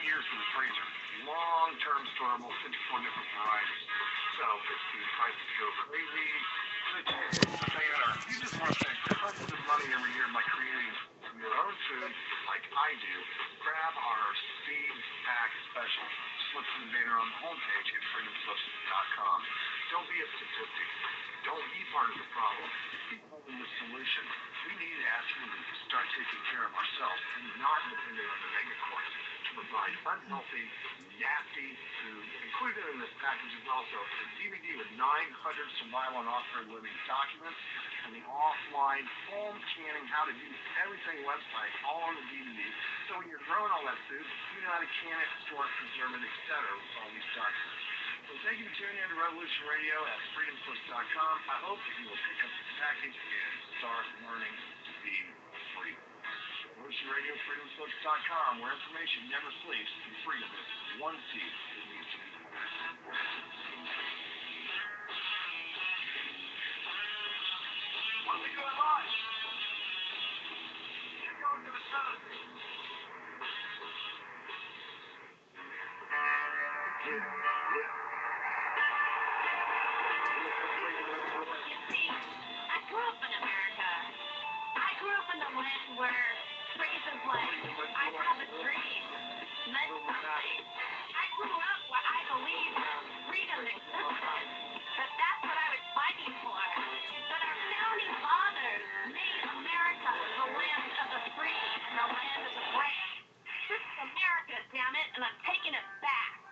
years in the freezer. Long-term storable, 54 different varieties. So if the prices go crazy, the fan, or you just want to save tons of money every year by creating your own food like I do, grab our seed pack special. Just look for the banner on the homepage at freedomslips.com. Don't be a statistic. Don't be part of the problem. Be part of the solution. We need as humans to start taking care of ourselves and not depending on the megacorps to provide unhealthy, nasty food. Included in this package is also a DVD with 900 survival and off-grid living documents and the offline foam canning how to do everything website all on the DVD. So when you're growing all that food, you know how to can it, store it, preserve it, etc. with all these documents. So thank you for tuning in to Revolution Radio at freedomslips.com. I hope that you will pick up this package and start learning to be free. Revolution Radio, freedomslips.com, where information never sleeps and freedom is one seed that needs to be born. What are we doing live? Keep going to the sun. I grew up in America. I grew up in the land where phrases like, I have a dream, meant something. I grew up where I believed freedom existed. That that's what I was fighting for. That our founding fathers made America the land of the free and the land of the brave. This is America, damn it, and I'm taking it back.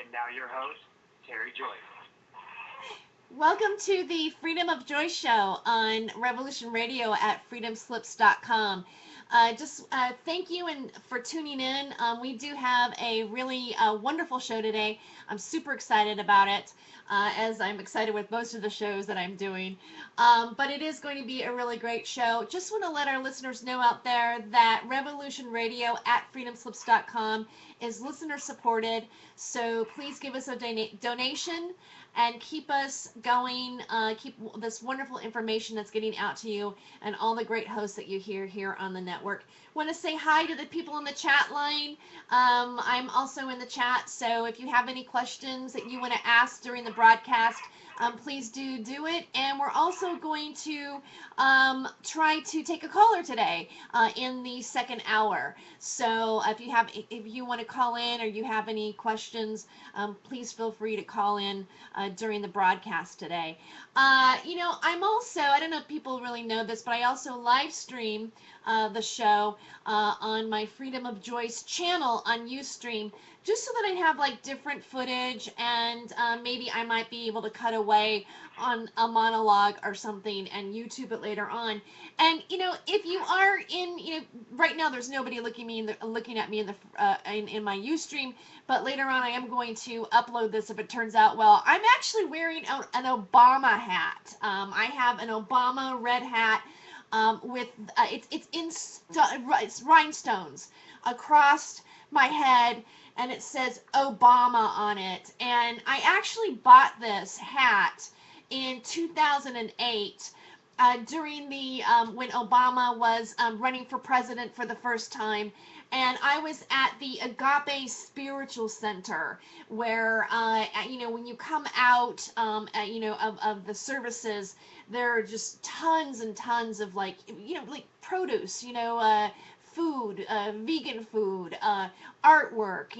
And now your host, Terry Joyce. Welcome to the Freedom of Joy show on Revolution Radio at freedomslips.com. Thank you and for tuning in. We do have a really wonderful show today. I'm super excited about it, as I'm excited with most of the shows that I'm doing. But it is going to be a really great show. Just want to let our listeners know out there that Revolution Radio at freedomslips.com is listener supported. So please give us a donation and keep us going, keep this wonderful information that's getting out to you and all the great hosts that you hear here on the network. Want to say hi to the people in the chat line. I'm also in the chat, so if you have any questions that you want to ask during the broadcast, please do it. And we're also going to try to take a caller today in the second hour. So if you want to call in or you have any questions, please feel free to call in during the broadcast today. I'm also, I don't know if people really know this, but I also live stream the show on my Freedom of Joyce channel on Ustream, just so that I have like different footage, and maybe I might be able to cut away on a monologue or something and YouTube it later on. And if you are in, right now there's nobody looking at me in my Ustream, but later on I am going to upload this if it turns out well. I'm actually wearing an Obama hat. I have an Obama red hat with it's rhinestones across my head, and it says Obama on it. And I actually bought this hat in 2008 during the when Obama was running for president for the first time. And I was at the Agape Spiritual Center, where, when you come out, of the services, there are just tons and tons of like produce, food, vegan food, artwork,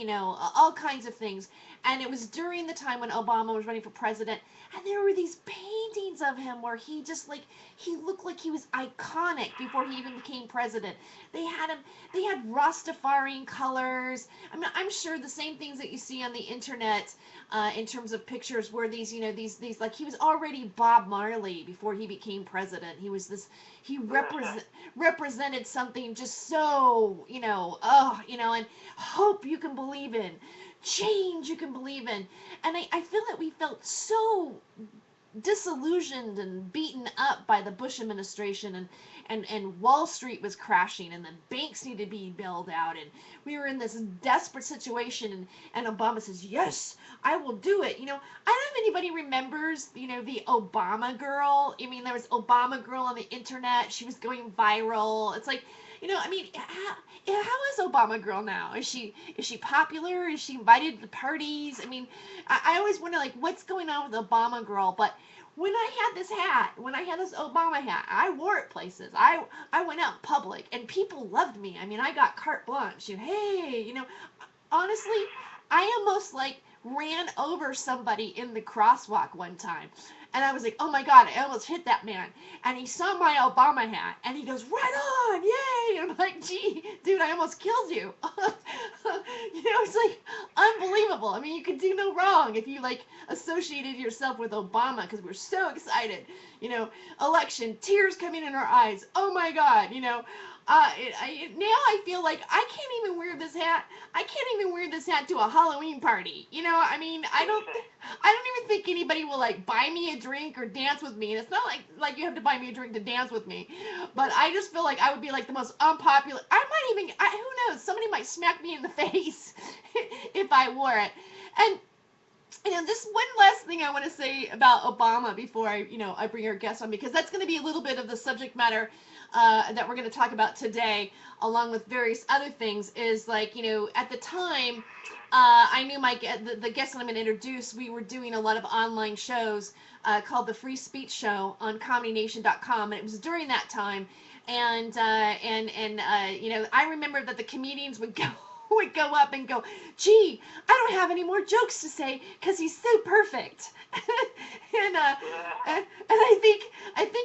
all kinds of things. And it was during the time when Obama was running for president, and there were these paintings of him where he just he looked like he was iconic before he even became president. They had Rastafarian colors. I mean, I'm sure the same things that you see on the internet in terms of pictures where these like he was already Bob Marley before he became president. He was he represented something just so, and hope you can believe in. Change you can believe in. And I feel that we felt so disillusioned and beaten up by the Bush administration, and Wall Street was crashing, and the banks needed to be bailed out, and we were in this desperate situation, and Obama says, yes, I will do it. I don't know if anybody remembers, the Obama girl. I mean, there was Obama girl on the internet. She was going viral. It's like, I mean, how is Obama girl now? Is she popular? Is she invited to parties? I mean, I always wonder like what's going on with Obama girl. But when I had this Obama hat, I wore it places. I went out in public and people loved me. I mean, I got carte blanche. Hey, honestly, I almost like ran over somebody in the crosswalk one time. And I was like, oh my God, I almost hit that man. And he saw my Obama hat and he goes, right on, yay. And I'm like, gee, dude, I almost killed you. It's like unbelievable. I mean, you could do no wrong if you like associated yourself with Obama because we're so excited. Election, tears coming in our eyes. Oh my God, now I feel like I can't even wear this hat. I can't even wear this hat to a Halloween party. I mean, I don't even think anybody will like buy me a drink or dance with me. And it's not like you have to buy me a drink to dance with me. But I just feel like I would be like the most unpopular. Who knows? Somebody might smack me in the face if I wore it. And this one last thing I want to say about Obama before I bring our guest on, because that's going to be a little bit of the subject matter that we're going to talk about today, along with various other things, is like, at the time, I knew the guest that I'm going to introduce, we were doing a lot of online shows called the Free Speech Show on ComedyNation.com, and it was during that time, and I remember that the comedians would go would go up and go, gee, I don't have any more jokes to say because he's so perfect. And I think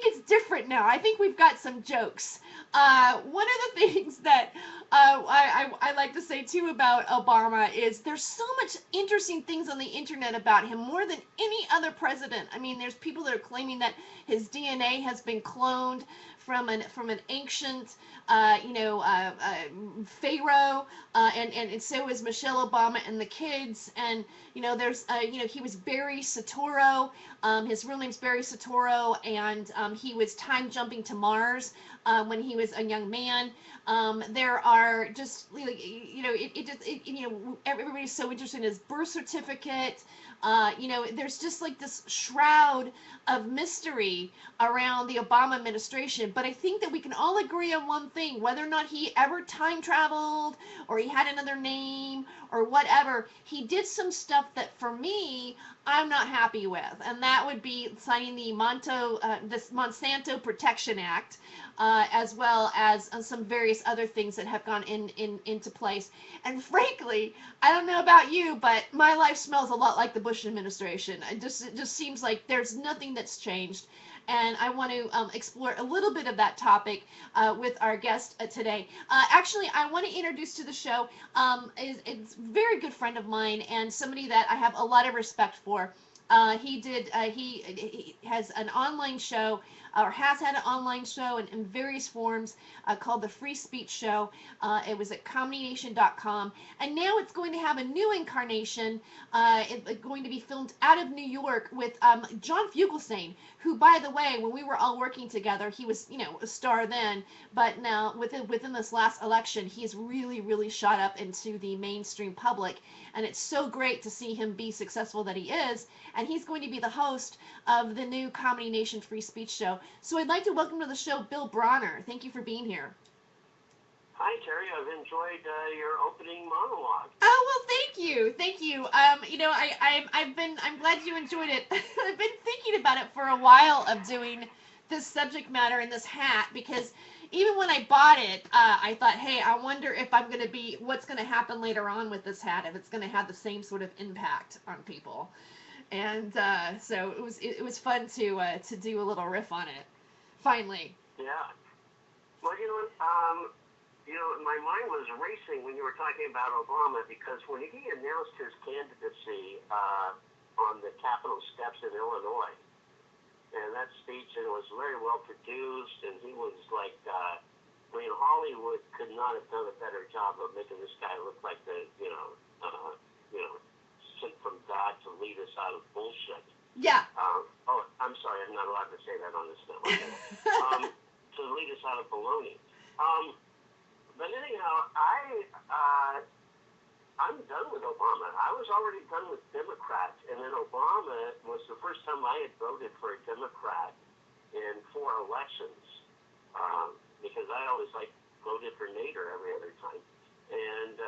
it's different now. I think we've got some jokes. One of the things that I like to say too about Obama is there's so much interesting things on the internet about him, more than any other president. I mean, there's people that are claiming that his DNA has been cloned from an ancient pharaoh, and so is Michelle Obama and the kids. And there's he was Barry Soetoro. His real name's Barry Soetoro, and he was time jumping to Mars when he was a young man. There are just everybody's so interested in his birth certificate. There's just like this shroud of mystery around the Obama administration. But I think that we can all agree on one thing, whether or not he ever time traveled or he had another name or whatever, he did some stuff that for me, I'm not happy with. And that would be signing the Monsanto Protection Act, as well as some various other things that have gone into place. And frankly, I don't know about you, but my life smells a lot like the Bush administration. It just seems like there's nothing that's changed. And I want to explore a little bit of that topic with our guest today. Actually, I want to introduce to the show is a very good friend of mine and somebody that I have a lot of respect for. He has an online show, or has had an online show in various forms called the Free Speech Show. It was at ComedyNation.com, and now it's going to have a new incarnation. It's going to be filmed out of New York with John Fugelsang, who, by the way, when we were all working together, he was a star then, but now within this last election, he's really, really shot up into the mainstream public, and it's so great to see him be successful that he is. And he's going to be the host of the new Comedy Nation Free Speech Show. So I'd like to welcome to the show Bill Bronner. Thank you for being here. Hi, Terry. I've enjoyed your opening monologue. Oh, well, thank you. I'm glad you enjoyed it. I've been thinking about it for a while of doing this subject matter and this hat, because even when I bought it, I thought, hey, I wonder if what's going to happen later on with this hat, if it's going to have the same sort of impact on people. And so it was fun to do a little riff on it. Finally. Yeah. Well, my mind was racing when you were talking about Obama, because when he announced his candidacy on the Capitol steps in Illinois, and that speech, and it was very well produced, and he was like, Hollywood could not have done a better job of making this guy look like sent from God to lead us out of bullshit. Yeah. I'm sorry, I'm not allowed to say that on this network. To lead us out of baloney. But anyhow, I'm done with Obama. I was already done with Democrats, and then Obama was the first time I had voted for a Democrat in 4 elections, because I always liked voted for Nader every other time. And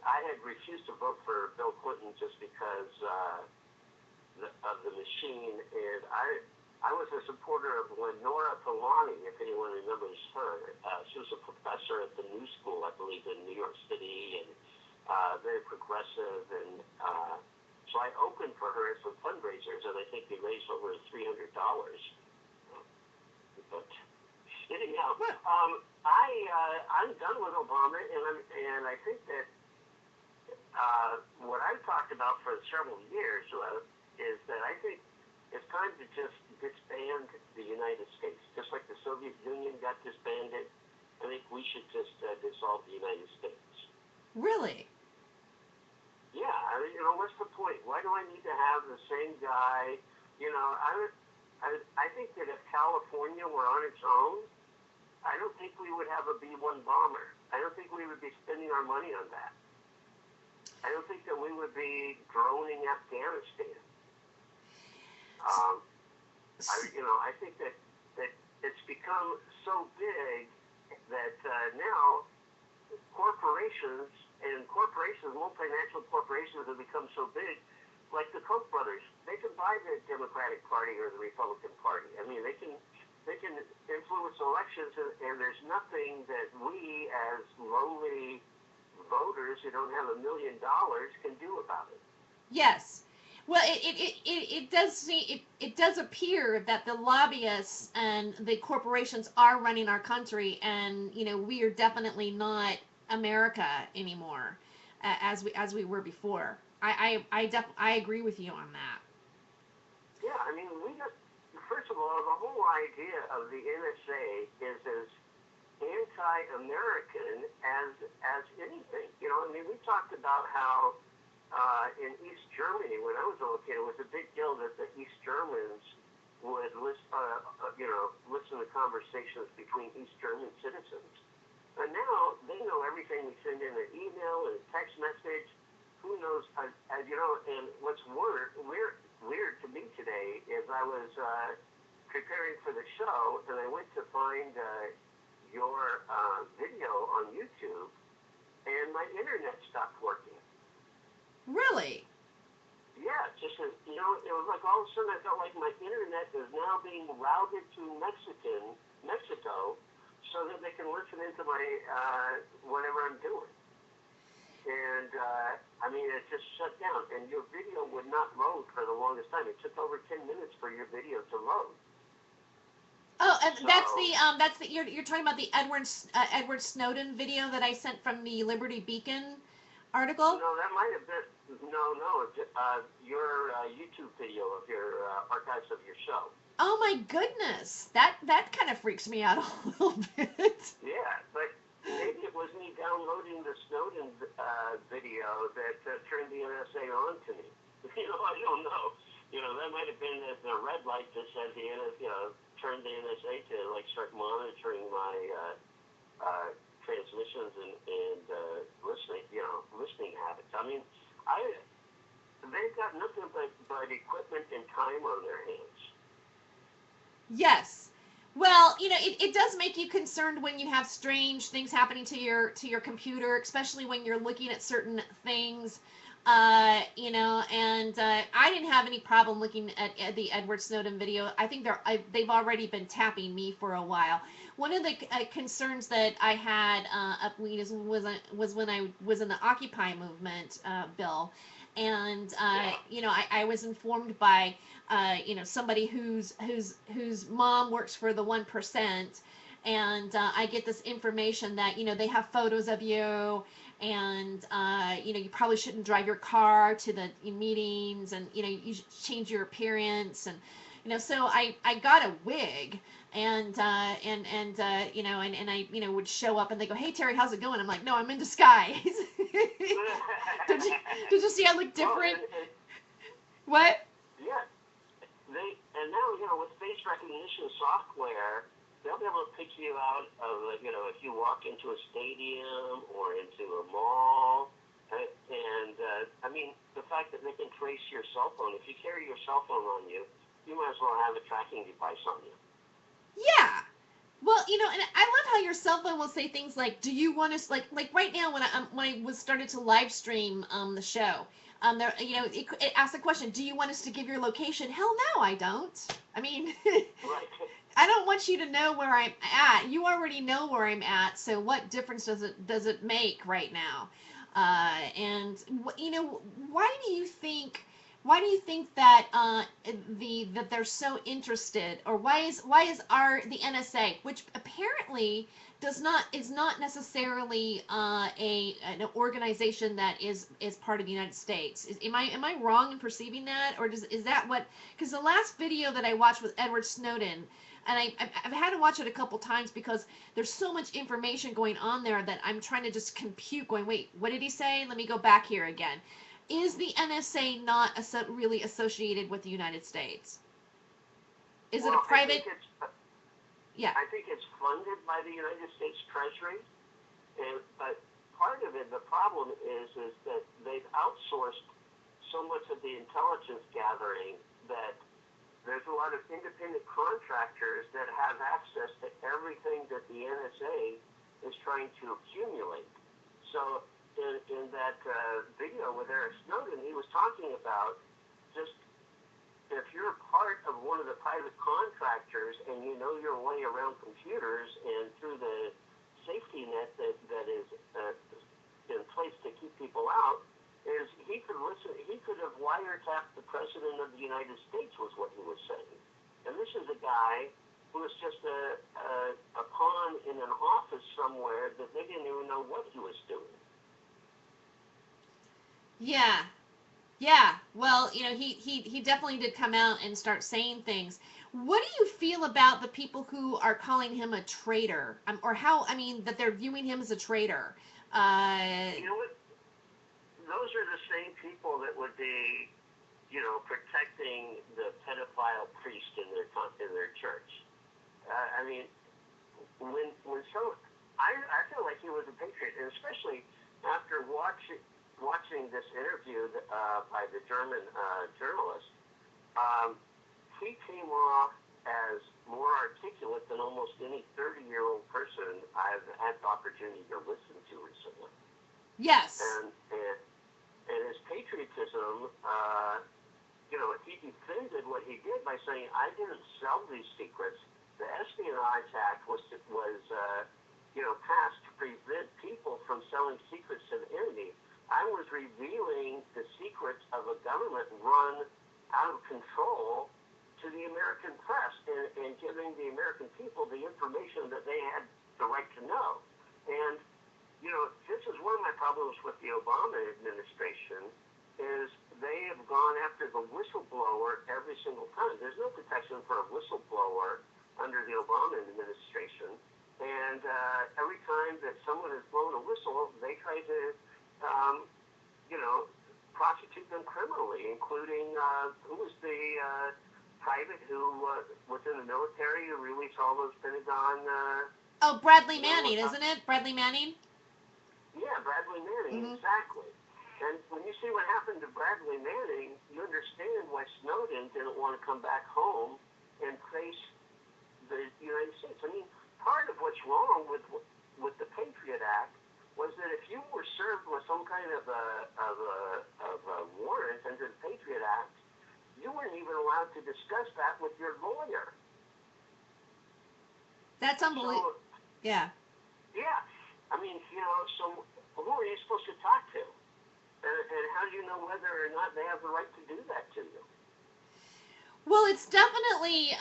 I had refused to vote for Bill Clinton just because of the machine. And I was a supporter of Lenora Polani, if anyone remembers her. She was a professor at the New School, I believe, in New York City, and very progressive. And so I opened for her at some fundraisers, and I think they raised over $300. But anyhow, I'm done with Obama, and I think that what I've talked about for several years is that I think it's time to just disband the United States, just like the Soviet Union got disbanded. I think we should just dissolve the United States. Really? Yeah, what's the point? Why do I need to have the same guy? I think that if California were on its own, I don't think we would have a B-1 bomber. I don't think we would be spending our money on that. I don't think that we would be droning Afghanistan. I think that it's become so big that now corporations, multinational corporations have become so big, like the Koch brothers. They can buy the Democratic Party or the Republican Party. I mean, they can influence elections, and there's nothing that we as lowly voters who don't have $1 million can do about it. Yes. Well, it does appear that the lobbyists and the corporations are running our country, and we are definitely not America anymore, as we were before. I agree with you on that. Yeah, I mean, first of all, the whole idea of the NSA is as anti-American as anything. We talked about how in East Germany, when I was a little kid, it was a big deal that the East Germans would listen to conversations between East German citizens. And now they know everything we send in an email and a text message. Who knows? And what's weird to me today is I was preparing for the show, and I went to find your video on YouTube, and my internet stopped working. Really? Yeah, it was like all of a sudden I felt like my internet is now being routed to Mexico, so that they can listen into my whatever I'm doing. And it just shut down, and your video would not load for the longest time. It took over 10 minutes for your video to load. Oh, and you're talking about the Edward Snowden video that I sent from the Liberty Beacon article? No, that might have been your YouTube video of your archives of your show. Oh my goodness, that kind of freaks me out a little bit. Yeah, but maybe it was me downloading the Snowden video that turned the NSA on to me. I don't know. That might have been the red light that said the NSA, turned the NSA to start monitoring my transmissions and listening habits. I mean, they've got nothing but equipment and time on their hands. Yes. Well, it does make you concerned when you have strange things happening to your computer, especially when you're looking at certain things. I didn't have any problem looking at the Edward Snowden video. I think they've already been tapping me for a while. One of the concerns that I had was when I was in the Occupy movement, Bill, and I was informed by somebody whose mom works for the 1%, and I get this information that they have photos of you, and you probably shouldn't drive your car to the meetings, and you should change your appearance, and so I got a wig, and I would show up, and they go, "Hey Terry, how's it going?" I'm like, "No, I'm in disguise." Did you see I look different? What? Yeah. And now, with face recognition software, they'll be able to pick you out of, if you walk into a stadium or into a mall. And the fact that they can trace your cell phone, if you carry your cell phone on you, you might as well have a tracking device on you. Yeah. Well, and I love how your cell phone will say things like, "Do you want us like right now when I was started to live stream the show, there it asked the question, "Do you want us to give your location?" Hell no, I don't. I mean, Right. I don't want you to know where I'm at. You already know where I'm at. So what difference does it make right now? And why do you think? Why do you think that that they're so interested, or why is the NSA, which apparently is not necessarily an organization that is part of the United States? Am I wrong in perceiving that, or is that what? Because the last video that I watched with Edward Snowden, and I've had to watch it a couple times because there's so much information going on there that I'm trying to just compute, going, wait, what did he say? Let me go back here again. Is the NSA not really associated with the United States? Is it a private? Yeah. I think it's funded by the United States Treasury, but part of it, the problem is that they've outsourced so much of the intelligence gathering that there's a lot of independent contractors that have access to everything that the NSA is trying to accumulate. So in that video with Eric Snowden, he was talking about just if you're part of one of the private contractors and you know your way around computers and through the safety net that is in place to keep people out, is he could have wiretapped the President of the United States, was what he was saying. And this is a guy who was just a pawn in an office somewhere that they didn't even know what he was doing. Yeah. Yeah. Well, he definitely did come out and start saying things. What do you feel about the people who are calling him a traitor, or that they're viewing him as a traitor? You know what? Those are the same people that would be, protecting the pedophile priest in their church. I mean, I feel like he was a patriot, and especially after watching this interview by the German journalist, he came off as more articulate than almost any 30-year-old person I've had the opportunity to listen to recently. Yes. And his patriotism, he defended what he did by saying, I didn't sell these secrets. The Espionage Act was passed to prevent people from selling secrets to the enemy. I was revealing the secrets of a government run out of control to the American press and giving the American people the information that they had the right to know. And this is one of my problems with the Obama administration, is they have gone after the whistleblower every single time. There's no protection for a whistleblower under the Obama administration. And every time that someone has blown a whistle, they try to, prosecute them criminally, including who was the private who was in the military who released all those Pentagon... Bradley Manning, isn't it? Bradley Manning? Yeah, Bradley Manning, exactly. And when you see what happened to Bradley Manning, you understand why Snowden didn't want to come back home and face the United States. I mean, part of what's wrong with the Patriot Act was that if you were served with some kind of a warrant under the Patriot Act, you weren't even allowed to discuss that with your lawyer. That's unbelievable. Yeah. Yeah. I mean, so who are you supposed to talk to? And how do you know whether or not they have the right to do that to you? Well, it's definitely,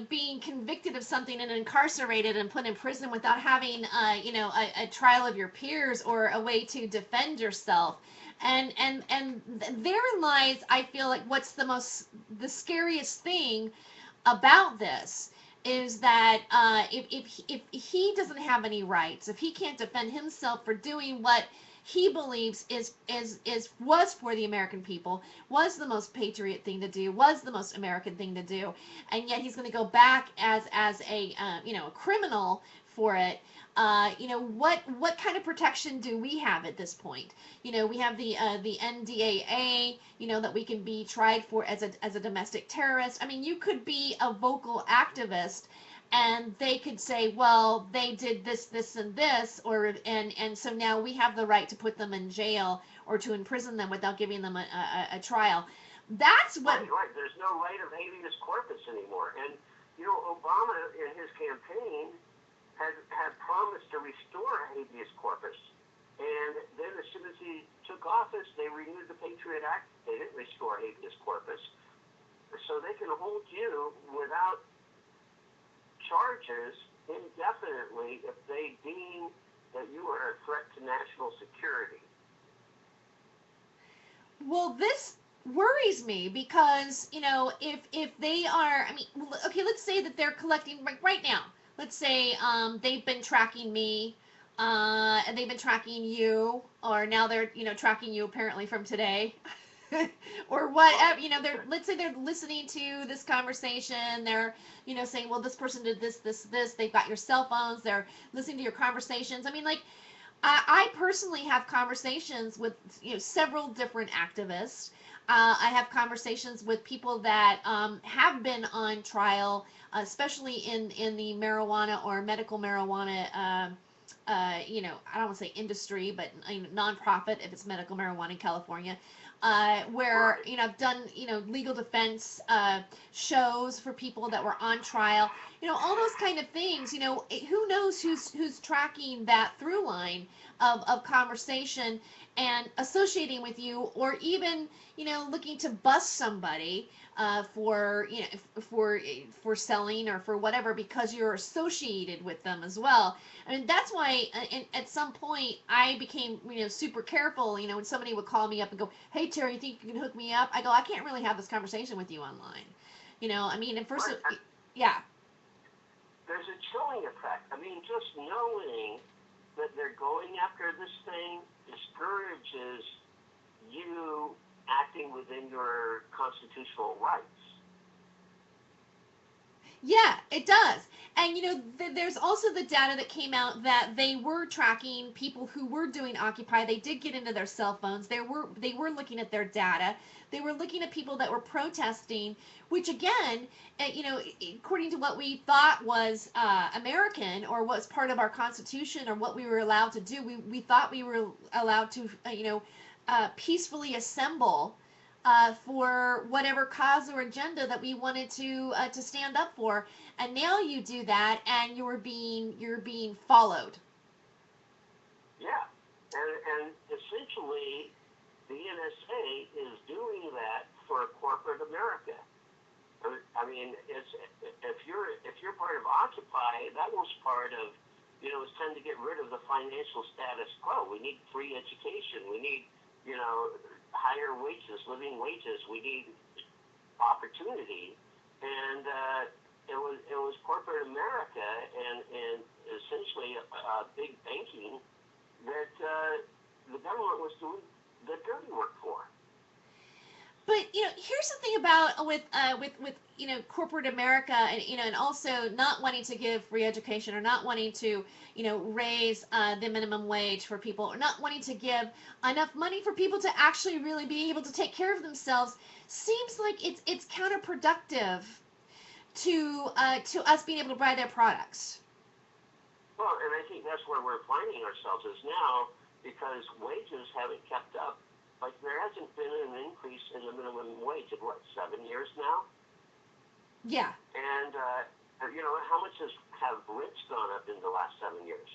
being convicted of something and incarcerated and put in prison without having, a trial of your peers or a way to defend yourself. And therein lies, I feel like, what's the scariest thing about this is that if he doesn't have any rights, if he can't defend himself for doing what he believes was for the American people, was the most patriot thing to do, was the most American thing to do, and yet he's going to go back as a criminal for it. What kind of protection do we have at this point? We have the NDAA, that we can be tried for as a domestic terrorist. I mean, you could be a vocal activist and they could say, well, they did this, this, and this, and so now we have the right to put them in jail or to imprison them without giving them a trial. That's what. Right. There's no right of habeas corpus anymore. And Obama in his campaign had promised to restore habeas corpus. And then as soon as he took office, they renewed the Patriot Act. They didn't restore habeas corpus. So they can hold you without charges indefinitely if they deem that you are a threat to national security. Well, this worries me because, if they are, I mean, okay, let's say that they're collecting right now. Let's say they've been tracking me, and they've been tracking you, or now they're, tracking you apparently from today. Or whatever, let's say they're listening to this conversation, they're, saying, well, this person did this, this, this, they've got your cell phones, they're listening to your conversations. I mean, like, I personally have conversations with, several different activists. I have conversations with people that have been on trial, especially in the marijuana or medical marijuana, I don't want to say industry, but nonprofit if it's medical marijuana in California, where, I've done, legal defense shows for people that were on trial, all those kind of things, who knows who's tracking that through line of conversation and associating with you, or even, looking to bust somebody for, for selling or for whatever, because you're associated with them as well. I mean, that's why at some point I became, super careful, when somebody would call me up and go, hey, Terry, you think you can hook me up? I go, I can't really have this conversation with you online. I mean, at first, yeah. There's a chilling effect. I mean, just knowing that they're going after this thing discourages you acting within your constitutional rights. Yeah, it does. And there's also the data that came out that they were tracking people who were doing Occupy. They did get into their cell phones. They were looking at their data. They were looking at people that were protesting, which again, according to what we thought was American, or was part of our Constitution, or what we were allowed to do, we thought we were allowed to, peacefully assemble for whatever cause or agenda that we wanted to stand up for. And now you do that, and you're being followed. Yeah, and essentially, the NSA is doing that for corporate America. I mean, if you're part of Occupy, that was part of, it's time to get rid of the financial status quo. We need free education. We need, higher wages, living wages. We need opportunity, and it was corporate America and essentially big banking that the government was doing the dirty work for. But here's the thing about with corporate America, and and also not wanting to give free education, or not wanting to raise the minimum wage for people, or not wanting to give enough money for people to actually really be able to take care of themselves, seems like it's counterproductive to us being able to buy their products. Well, and I think that's where we're finding ourselves is now, because wages haven't kept up. Like, there hasn't been an increase in the minimum wage in, 7 years now? Yeah. And, how much have rents gone up in the last 7 years?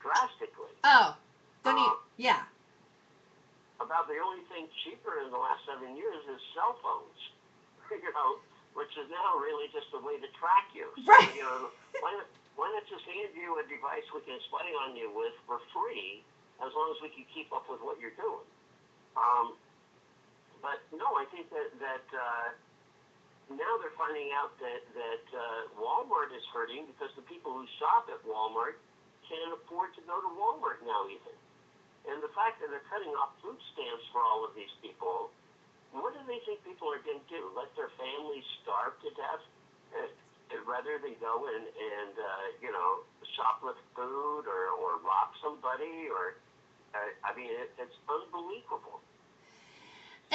Drastically. Oh, yeah. About the only thing cheaper in the last 7 years is cell phones, which is now really just a way to track you. Right. So, why not just hand you a device we can spy on you with for free, as long as we can keep up with what you're doing? But no, I think that now they're finding out that Walmart is hurting because the people who shop at Walmart can't afford to go to Walmart now even. And the fact that they're cutting off food stamps for all of these people, what do they think people are going to do? Let their families starve to death rather than go and shoplift food or rob somebody? Or I mean, it's unbelievable.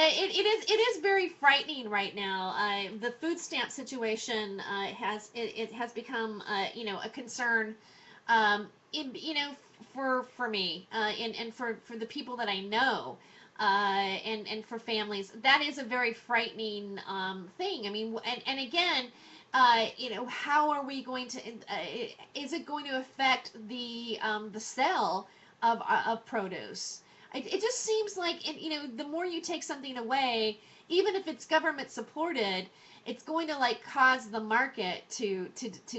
It is very frightening right now. The food stamp situation it has become a concern, for me, and for the people that I know, and for families. That is a very frightening thing. I mean, and again, how are we going to? Is it going to affect the sale of produce? It just seems like, the more you take something away, even if it's government supported, it's going to like cause the market to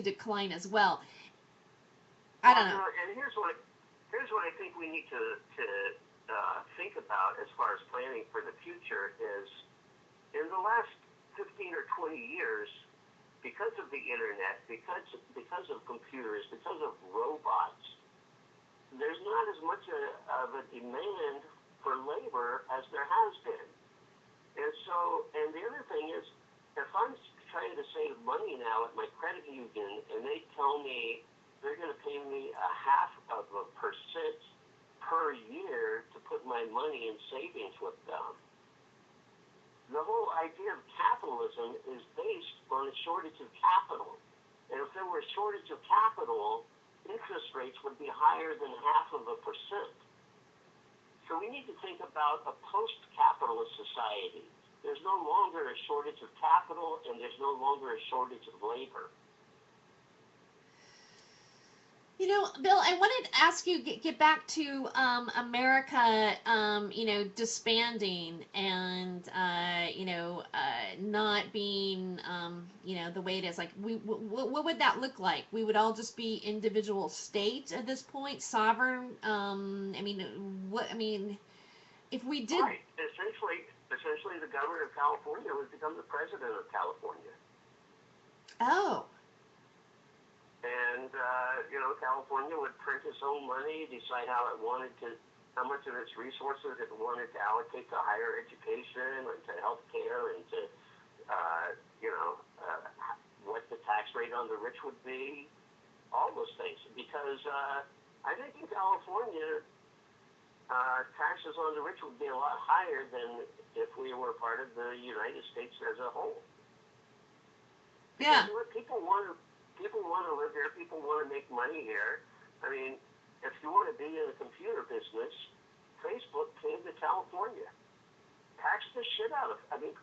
decline as well. I don't know. And here's what I think we need to think about as far as planning for the future is in the last 15 or 20 years, because of the internet, because of computers, because of robots, there's not as much of a demand for labor as there has been. And the other thing is, if I'm trying to save money now at my credit union and they tell me they're going to pay me 0.5% per year to put my money in savings with them, the whole idea of capitalism is based on a shortage of capital. And if there were a shortage of capital, interest rates would be higher than 0.5%. So we need to think about a post-capitalist society. There's no longer a shortage of capital, and there's no longer a shortage of labor. Bill, I wanted to ask you, get back to America, disbanding and, not being, the way it is. Like, what would that look like? We would all just be individual states at this point, sovereign. If we did. Right. Essentially, the governor of California would become the president of California. Oh. And, California would print its own money, decide how much of its resources it wanted to allocate to higher education and to health care and to, what the tax rate on the rich would be, all those things. Because I think in California, taxes on the rich would be a lot higher than if we were part of the United States as a whole. Yeah. Because people want to live here. People want to make money here. I mean, if you want to be in the computer business, Facebook came to California. Tax the shit out of. I mean,